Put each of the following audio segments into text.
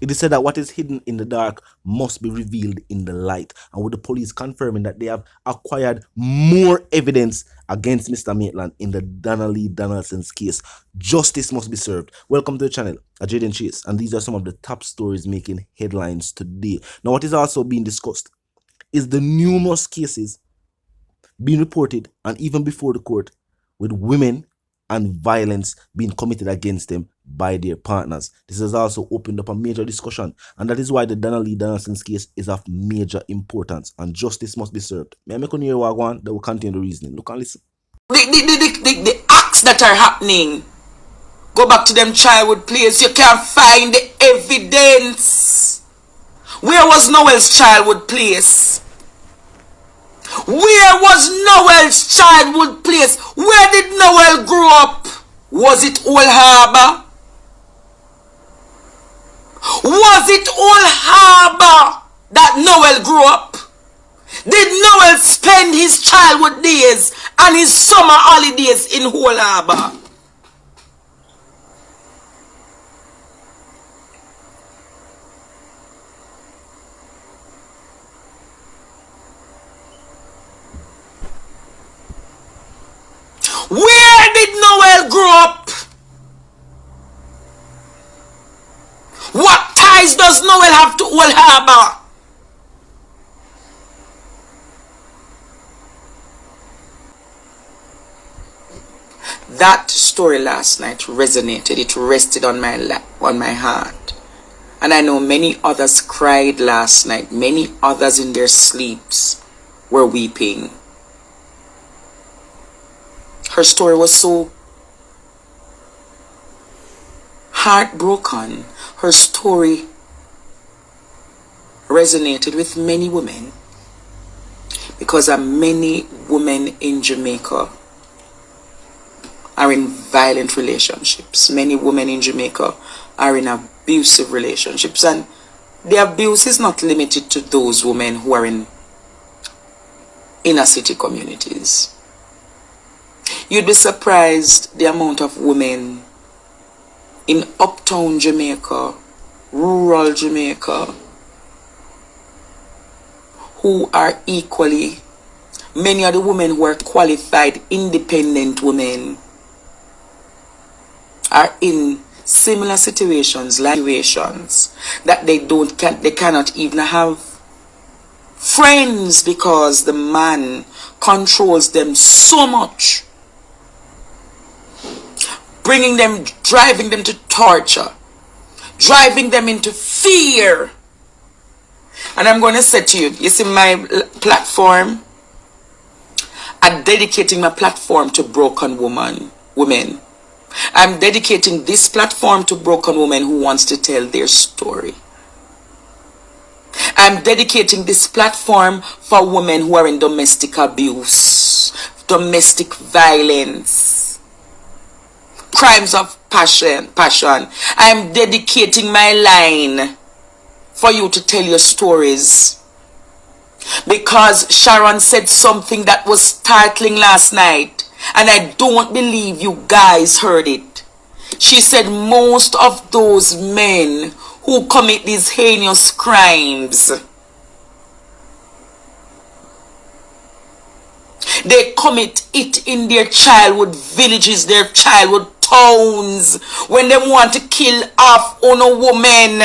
It is said that what is hidden in the dark must be revealed in the light. And with the police confirming that they have acquired more evidence against Mr. Maitland in the Donna Lee Donaldson's case, justice must be served. Welcome to the channel, Jaden Chase, and these are some of the top stories making headlines today. Now, what is also being discussed is the numerous cases being reported, and even before the court, with women and violence being committed against them by their partners. This has also opened up a major discussion, and that is why the Donna Lee Donaldson's case is of major importance, and justice must be served. May I make on your wagwan that will continue the reasoning? Look and listen. The acts that are happening, go back to them childhood place. You can't find the evidence. Where was Noel's childhood place? Where was Noel's childhood place? Where did Noel grow up? Was it Old Harbor? Was it Old Harbor that Noel grew up? Did Noel spend his childhood days and his summer holidays in Old Harbor? Where did Noel grow up? What ties does Noel have to Old Harbor? That story last night resonated. It rested on my heart. And I know many others cried last night. Many others in their sleeps were weeping. Her story was so heartbroken. Her story resonated with many women, because many women in Jamaica are in violent relationships. Many women in Jamaica are in abusive relationships, and the abuse is not limited to those women who are in inner city communities. You'd be surprised the amount of women in uptown Jamaica, rural Jamaica, who are equally, many of the women who are qualified, independent women, are in similar situations that they cannot even have friends, because the man controls them so much, driving them to torture, driving them into fear. And I'm going to say to you, you see my platform, I'm dedicating my platform to broken women. I'm dedicating this platform to broken women who wants to tell their story. I'm dedicating this platform for women who are in domestic abuse, domestic violence, crimes of passion. I'm dedicating my line for you to tell your stories, because Sharon said something that was startling last night, and I don't believe you guys heard it. She said most of those men who commit these heinous crimes, they commit it in their childhood villages, their childhood towns. When they want to kill off on a woman,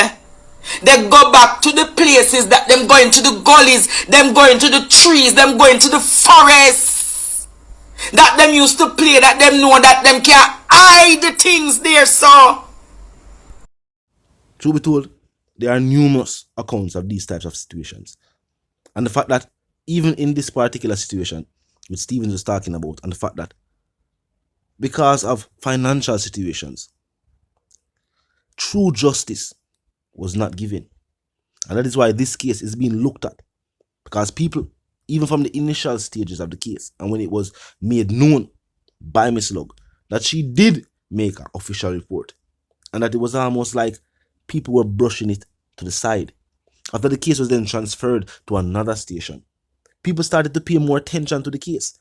they go back to the places that them going to the gullies, them going to the trees, them going to the forests that them used to play, that them know that them can't hide the things there. So Truth be told, there are numerous accounts of these types of situations. And the fact that even in this particular situation, which Stevens was talking about, and the fact that because of financial situations, true justice was not given. And that is why this case is being looked at. Because people, even from the initial stages of the case, and when it was made known by Miss Lug that she did make an official report, and that it was almost like people were brushing it to the side. After the case was then transferred to another station, people started to pay more attention to the case,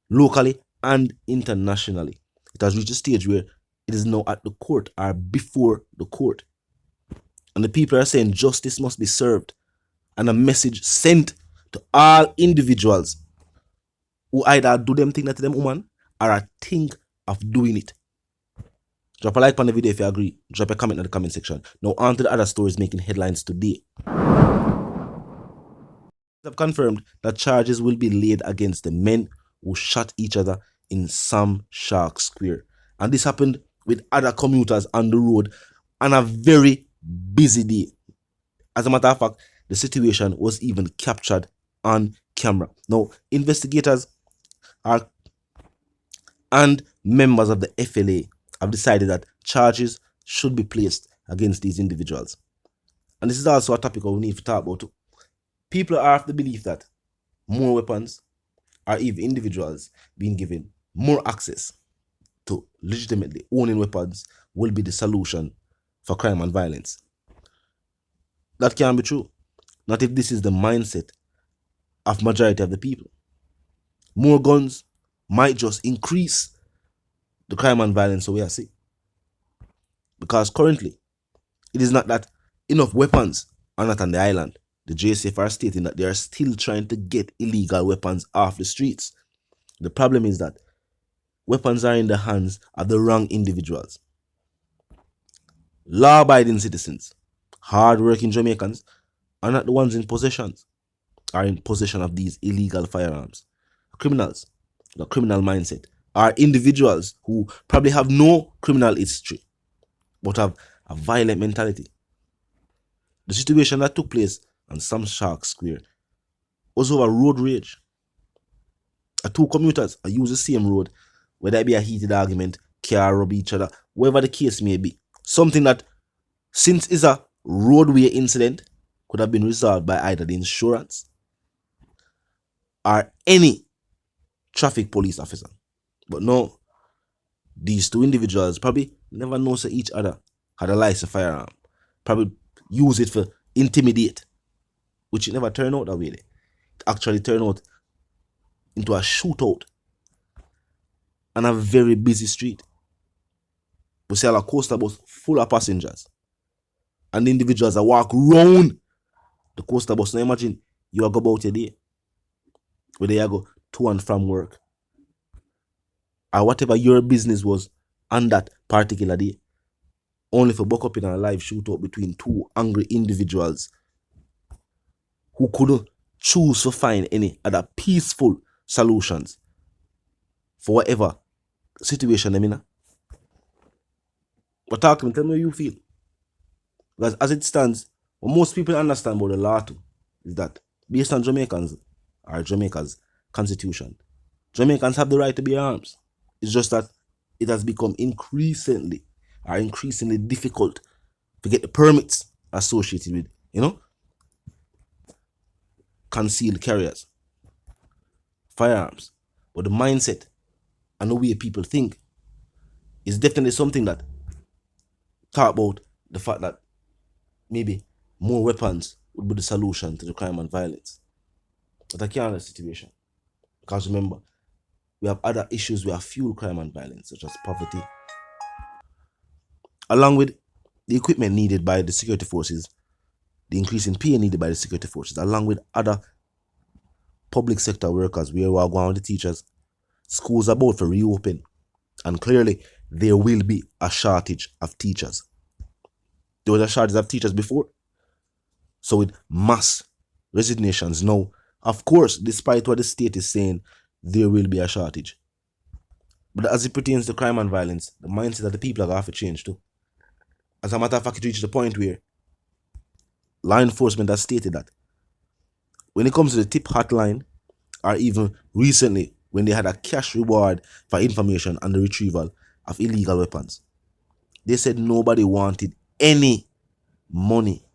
locally and internationally. It has reached a stage where it is now at the court or before the court. And the people are saying justice must be served, and a message sent to all individuals who either do them thing that to them woman or a think of doing it. Drop a like on the video if you agree. Drop a comment in the comment section. Now on to the other stories making headlines today. Have confirmed that charges will be laid against the men who shot each other in Sam Shark Square. And this happened with other commuters on the road on a very busy day. As a matter of fact, the situation was even captured on camera. Now, investigators and members of the P0lice have decided that charges should be placed against these individuals. And this is also a topic we need to talk about too. People are of the belief that more weapons or even individuals being given more access to legitimately owning weapons will be the solution for crime and violence. That can't be true. Not if this is the mindset of majority of the people. More guns might just increase the crime and violence we are seeing. Because currently, it is not that enough weapons are not on the island. The JSF are stating that they are still trying to get illegal weapons off the streets. The problem is that weapons are in the hands of the wrong individuals. Law-abiding citizens, hard-working Jamaicans, are not the ones in possession of these illegal firearms. Criminals, the criminal mindset, are individuals who probably have no criminal history, but have a violent mentality. The situation that took place on Sam Shark Square was over road rage. Two commuters use the same road, whether it be a heated argument, car rub each other, whatever the case may be. Something that, since is a roadway incident, could have been resolved by either the insurance or any traffic police officer. But no, these two individuals probably never know that each other had a license firearm. Probably use it for intimidate, which it never turned out that way. It actually turned out into a shootout on a very busy street. We see a coaster bus full of passengers, and the individuals that walk round the coaster bus. Now imagine you go about your day, whether you go to and from work, or whatever your business was on that particular day, only for buck up in a live shootout between two angry individuals who couldn't choose to find any other peaceful solutions for whatever situation they're in. But talk to me, tell me how you feel. Because as it stands, what most people understand about the law too is that based on Jamaica's constitution, Jamaicans have the right to bear arms. It's just that it has become increasingly difficult to get the permits associated with, concealed carriers, firearms. But the mindset and the way people think is definitely something that talk about the fact that maybe more weapons would be the solution to the crime and violence. But I can't have a situation. Because remember, we have other issues that fuel crime and violence, such as poverty. Along with the equipment needed by the security forces, the increase in pay needed by the security forces, along with other public sector workers, where we are going with the teachers, schools are about to reopen, and clearly there will be a shortage of teachers. There was a shortage of teachers before, so with mass resignations now, of course, despite what the state is saying, there will be a shortage. But as it pertains to crime and violence, the mindset of the people are going to have to change too. As a matter of fact, it reached the point where law enforcement has stated that when it comes to the tip hotline, or even recently when they had a cash reward for information on the retrieval of illegal weapons, they said nobody wanted any money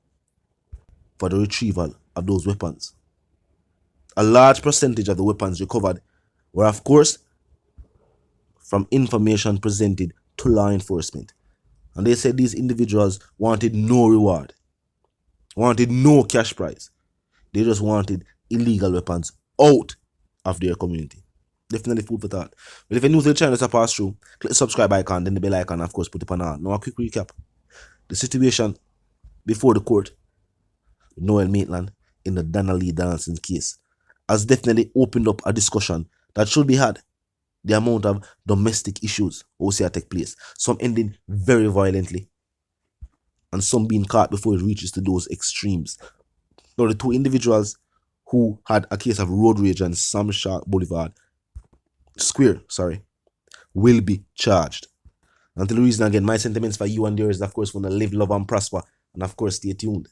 for the retrieval of those weapons. A large percentage of the weapons recovered were, of course, from information presented to law enforcement. And they said these individuals wanted no reward, wanted no cash prize. They just wanted illegal weapons out of their community. Definitely food for thought. But if you're new to the channel to pass through, click the subscribe icon, then the bell icon, and of course put it on all. Now a quick recap. The situation before the court, Noel Maitland, in the Donna dancing case, has definitely opened up a discussion that should be had. The amount of domestic issues OCR take place, some ending very violently, and some being caught before it reaches to those extremes. Now, the two individuals who had a case of road rage on Sam Shark Boulevard Square, will be charged. Until the reason again, my sentiments for you and yours, of course, want to live, love, and prosper. And of course, stay tuned.